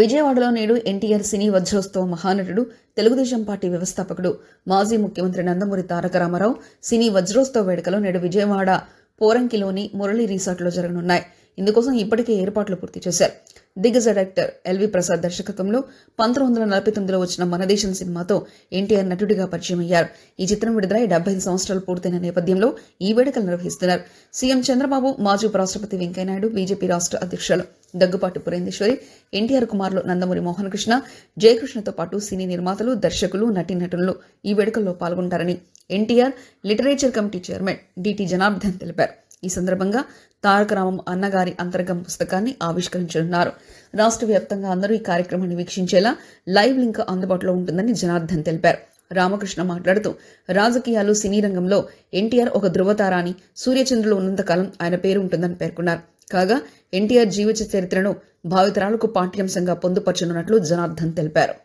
విజయవాడలో నేడు ఎన్టీఆర్ సినీ వజ్రోత్సవ మహానటుడు, తెలుగుదేశం పార్టీ వ్యవస్థాపకుడు, మాజీ ముఖ్యమంత్రి నందమూరి తారక రామారావు సినీ వజ్రోత్సవ వేడుకలు నేడు విజయవాడ పోరంకిలోని మురళి రిసార్ట్లో జరగనున్నాయి. ఇందుకోసం ఇప్పటికే ఏర్పాట్లు పూర్తి చేశారు. దిగ్గజ డైరెక్టర్ ఎల్వి ప్రసాద్ దర్శకత్వంలో 1949లో వచ్చిన మనదేశం సినిమాతో ఎన్టీఆర్ నటుడిగా పరిచయం అయ్యారు. ఈ చిత్రం విడుదలై 75 సంవత్సరాలు పూర్తయిన నేపథ్యంలో ఈ వేడుకలు నిర్వహిస్తున్నారు. సీఎం చంద్రబాబు, మాజీ ఉపరాష్ట్రపతి వెంకయ్యనాయుడు, బీజేపీ రాష్ట్ర అధ్యక్షులు దగ్గుపాటి పురేందేశ్వరి, ఎన్టీఆర్ కుమారులు నందమూరి మోహన్ కృష్ణ, జయకృష్ణతో పాటు సినీ నిర్మాతలు, దర్శకులు, నటీనటులు ఈ వేడుకల్లో పాల్గొంటారని NTR literature committee chairman D T Janardhan తెలిపారు. ఈ సందర్భంగా తారక రామం అన్నగారి అంతర్గం పుస్తకాన్ని ఆవిష్కరించనున్నారు. రాష్ట్ర వ్యాప్తంగా అందరూ ఈ కార్యక్రమాన్ని వీక్షించేలా లైవ్ లింక్ అందుబాటులో ఉంటుందని జనార్దన్ తెలిపారు. రామకృష్ణ మాట్లాడుతూ, రాజకీయాలు, సినీ రంగంలో ఎన్టీఆర్ ఒక ధృవతార అని, సూర్యచంద్రులు ఉన్నంతకాలం ఆయన పేరు ఉంటుందని పేర్కొన్నారు. కాగా ఎన్టీఆర్ జీవిత చరిత్రను భావితరాలకు పాఠ్యాంశంగా పొందుపరచనున్నట్లు జనార్దన్ తెలిపారు.